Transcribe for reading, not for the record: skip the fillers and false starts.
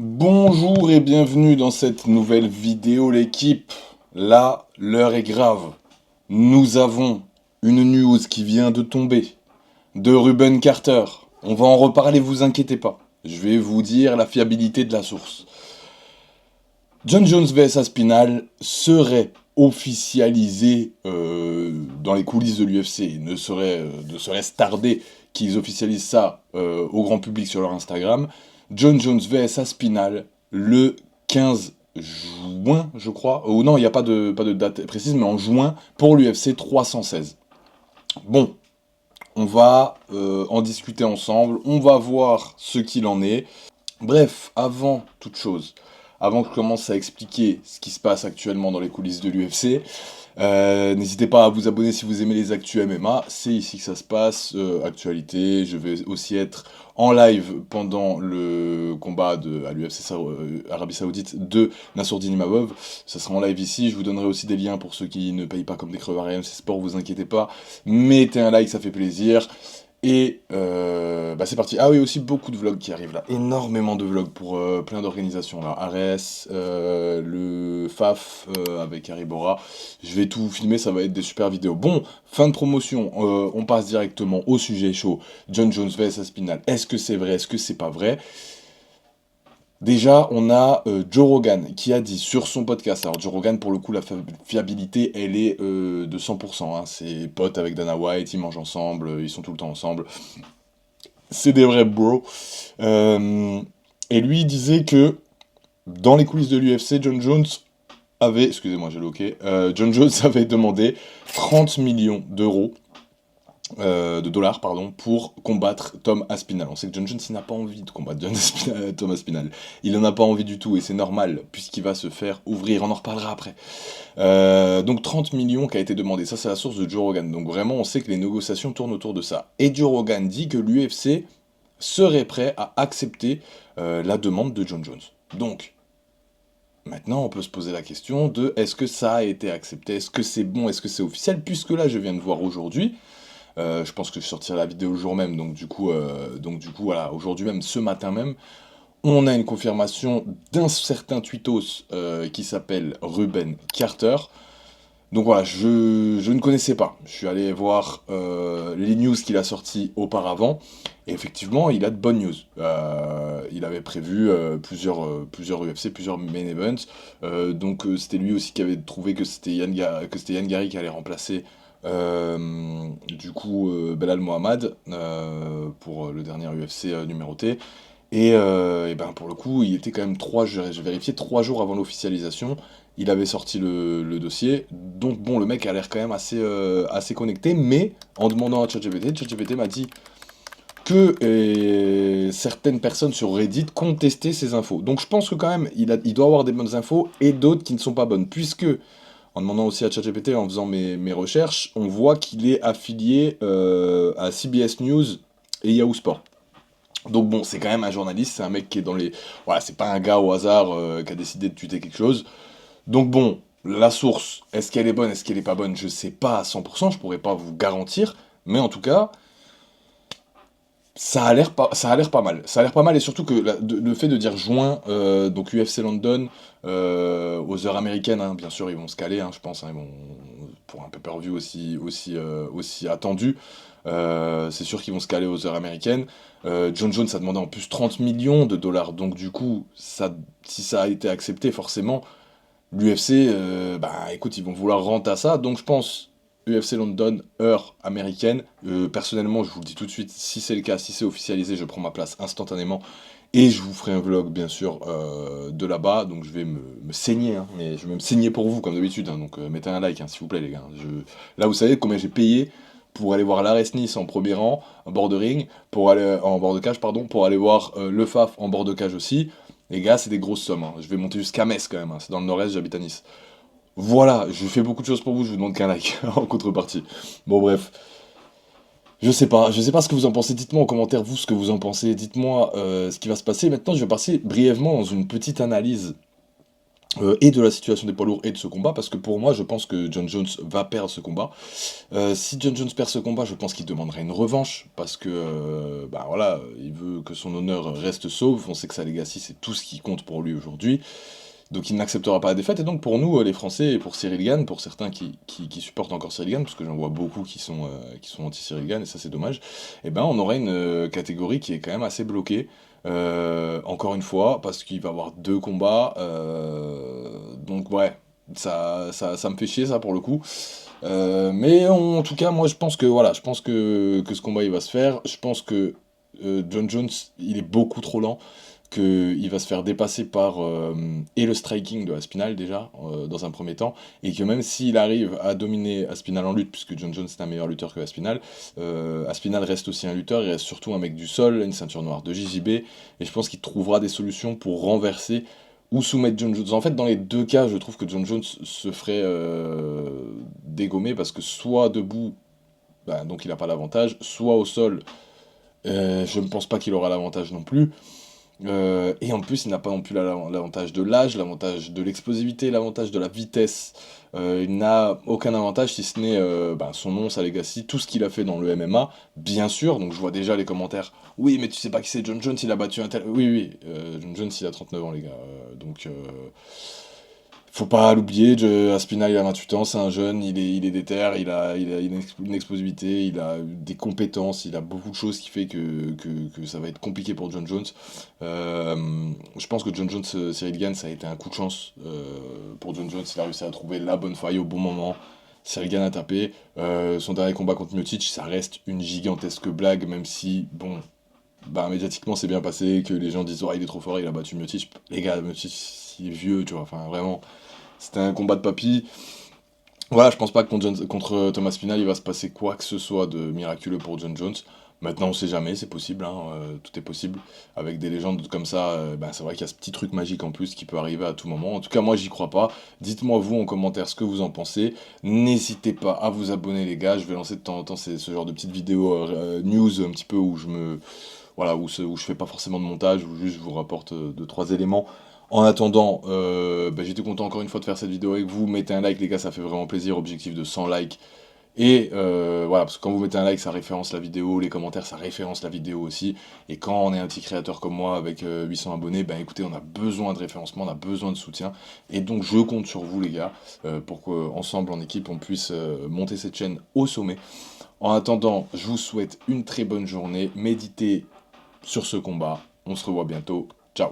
Bonjour et bienvenue dans cette nouvelle vidéo l'équipe. Là, l'heure est grave. Nous avons une news qui vient de tomber de Ruben Carter. On va en reparler, vous inquiétez pas. Je vais vous dire la fiabilité de la source. John Jones vs Aspinall serait officialisé dans les coulisses de l'UFC. Ne serait-ce tardé qu'ils officialisent ça au grand public sur leur Instagram. John Jones vs Aspinall le 15 juin, je crois. Ou non, il n'y a pas de date précise, mais en juin pour l'UFC 316. Bon, on va en discuter ensemble. On va voir ce qu'il en est. Bref, avant toute chose, avant que je commence à expliquer ce qui se passe actuellement dans les coulisses de l'UFC, n'hésitez pas à vous abonner si vous aimez les actus MMA, c'est ici que ça se passe, actualité, je vais aussi être en live pendant le combat à l'UFC Arabie Saoudite de Nassourdine Imavov, ça sera en live ici, je vous donnerai aussi des liens pour ceux qui ne payent pas comme des crevards RMC Sport, vous inquiétez pas, mettez un like, ça fait plaisir, et c'est parti. Ah oui, aussi beaucoup de vlogs qui arrivent là. Énormément de vlogs pour plein d'organisations là. Ares, le FAF avec Haribora. Je vais tout filmer, ça va être des super vidéos. Bon, fin de promotion. On passe directement au sujet chaud. John Jones vs Aspinall. Est-ce que c'est vrai? Est-ce que c'est pas vrai? Déjà, on a Joe Rogan qui a dit sur son podcast, alors Joe Rogan pour le coup la fiabilité elle est de 100%, hein, c'est potes avec Dana White, ils mangent ensemble, ils sont tout le temps ensemble, c'est des vrais bros. Euh, et lui il disait que dans les coulisses de l'UFC, John Jones avait, excusez-moi j'ai loqué, John Jones avait demandé 30 millions d'euros de dollars, pardon, pour combattre Tom Aspinall. On sait que John Jones, il n'a pas envie de combattre Tom Aspinall. Il en a pas envie du tout, et c'est normal, puisqu'il va se faire ouvrir. On en reparlera après. Donc 30 millions qui a été demandé. Ça, c'est la source de Joe Rogan. Donc vraiment, on sait que les négociations tournent autour de ça. Et Joe Rogan dit que l'UFC serait prêt à accepter la demande de John Jones. Donc, maintenant, on peut se poser la question de est-ce que ça a été accepté? Est-ce que c'est bon? Est-ce que c'est officiel? Puisque là, je viens de voir aujourd'hui, je pense que je sortirai la vidéo le jour même, donc du coup voilà, aujourd'hui même, ce matin même, on a une confirmation d'un certain tweetos qui s'appelle Ruben Carter. Donc voilà, je ne connaissais pas. Je suis allé voir les news qu'il a sorties auparavant, et effectivement, il a de bonnes news. Il avait prévu plusieurs UFC, plusieurs main events. Donc c'était lui aussi qui avait trouvé que c'était Yann Gary qui allait remplacer Belal Mohamed pour le dernier UFC numéroté. Et ben pour le coup, il était quand même j'ai vérifié 3 jours avant l'officialisation, il avait sorti le dossier. Donc bon, le mec a l'air quand même assez connecté, mais en demandant à ChatGPT, ChatGPT m'a dit que certaines personnes sur Reddit contestaient ces infos. Donc je pense que quand même, il doit avoir des bonnes infos et d'autres qui ne sont pas bonnes, puisque en demandant aussi à ChatGPT, en faisant mes recherches, on voit qu'il est affilié à CBS News et Yahoo Sport. Donc bon, c'est quand même un journaliste, c'est un mec qui est dans les... Voilà, c'est pas un gars au hasard qui a décidé de tweeter quelque chose. Donc bon, la source, est-ce qu'elle est bonne, est-ce qu'elle est pas bonne, je sais pas à 100%, je pourrais pas vous garantir, mais en tout cas, ça a l'air pas mal. Ça a l'air pas mal, et surtout que le fait de dire juin, donc UFC London, aux heures américaines, hein, bien sûr, ils vont se caler, hein, je pense, hein, pour un pay-per-view aussi attendu, c'est sûr qu'ils vont se caler aux heures américaines. John Jones a demandé en plus 30 millions de dollars, donc du coup, si ça a été accepté, forcément, l'UFC, bah écoute, ils vont vouloir rentrer à ça, donc je pense UFC London, heure américaine. Personnellement, je vous le dis tout de suite, si c'est le cas, si c'est officialisé, je prends ma place instantanément. Et je vous ferai un vlog, bien sûr, de là-bas. Donc je vais me saigner, hein, mais je vais me saigner pour vous, comme d'habitude. Hein, donc mettez un like, hein, s'il vous plaît, les gars. Là, vous savez combien j'ai payé pour aller voir l'Ares Nice en premier rang, en bord de ring, en bord de cage, pardon, pour aller voir le FAF en bord de cage aussi. Les gars, c'est des grosses sommes, hein. Je vais monter jusqu'à Metz quand même, hein. C'est dans le nord-est, j'habite à Nice. Voilà, je fais beaucoup de choses pour vous, je vous demande qu'un like en contrepartie. Bon bref, je sais pas ce que vous en pensez, dites-moi en commentaire vous ce que vous en pensez, dites-moi ce qui va se passer. Maintenant je vais passer brièvement dans une petite analyse et de la situation des poids lourds et de ce combat, parce que pour moi, je pense que John Jones va perdre ce combat. Si John Jones perd ce combat, je pense qu'il demanderait une revanche, parce que, bah voilà, il veut que son honneur reste sauve, on sait que sa legacy, c'est tout ce qui compte pour lui aujourd'hui, donc il n'acceptera pas la défaite, et donc pour nous, les Français, et pour Cyril Gane, pour certains qui supportent encore Cyril Gane, parce que j'en vois beaucoup qui sont anti-Cyril Gane, et ça c'est dommage, et ben on aurait une catégorie qui est quand même assez bloquée, encore une fois, parce qu'il va y avoir deux combats, donc ouais, ça me fait chier ça pour le coup. En tout cas, moi je pense que voilà, je pense que ce combat il va se faire. Je pense que John Jones il est beaucoup trop lent, qu'il va se faire dépasser par et le striking de Aspinall déjà dans un premier temps, et que même s'il arrive à dominer Aspinall en lutte, puisque John Jones est un meilleur lutteur que Aspinall, Aspinall reste aussi un lutteur, il reste surtout un mec du sol, une ceinture noire de JJB, et je pense qu'il trouvera des solutions pour renverser ou soumettre John Jones. En fait, dans les deux cas, je trouve que John Jones se ferait dégommer parce que soit debout, bah, donc il n'a pas l'avantage, soit au sol, je ne pense pas qu'il aura l'avantage non plus. Et en plus, il n'a pas non plus l'avantage de l'âge, l'avantage de l'explosivité, l'avantage de la vitesse. Il n'a aucun avantage si ce n'est bah, son nom, sa legacy, tout ce qu'il a fait dans le MMA, bien sûr. Donc je vois déjà les commentaires. Oui, mais tu sais pas qui c'est John Jones, il a battu un tel. Oui, oui, John Jones, il a 39 ans, les gars. Faut pas l'oublier, Aspinall il a 28 ans, c'est un jeune, il est déter, il a une explosivité, il a des compétences, il a beaucoup de choses qui fait que ça va être compliqué pour John Jones. Je pense que John Jones, Cyril Gane, ça a été un coup de chance pour John Jones, il a réussi à trouver la bonne faille au bon moment. Cyril Gane a tapé. Son dernier combat contre Miocic, ça reste une gigantesque blague, même si, bon, bah, médiatiquement c'est bien passé, que les gens disent oh il est trop fort, il a battu Miocic. Les gars, Miocic, il est vieux, tu vois, enfin vraiment. C'était un combat de papy. Voilà, je pense pas que contre Thomas Spinal, il va se passer quoi que ce soit de miraculeux pour John Jones. Maintenant, on sait jamais, c'est possible, hein, tout est possible. Avec des légendes comme ça, ben, c'est vrai qu'il y a ce petit truc magique en plus qui peut arriver à tout moment. En tout cas, moi, j'y crois pas. Dites-moi, vous, en commentaire, ce que vous en pensez. N'hésitez pas à vous abonner, les gars. Je vais lancer de temps en temps ce genre de petites vidéos news, un petit peu où je me. Voilà, où je fais pas forcément de montage, où juste je vous rapporte deux, trois éléments. En attendant, bah, j'étais content encore une fois de faire cette vidéo avec vous. Mettez un like, les gars, ça fait vraiment plaisir. Objectif de 100 likes. Et voilà, parce que quand vous mettez un like, ça référence la vidéo. Les commentaires, ça référence la vidéo aussi. Et quand on est un petit créateur comme moi, avec 800 abonnés, ben écoutez, on a besoin de référencement, on a besoin de soutien. Et donc, je compte sur vous, les gars, pour qu'ensemble, en équipe, on puisse monter cette chaîne au sommet. En attendant, je vous souhaite une très bonne journée. Méditez sur ce combat. On se revoit bientôt. Ciao.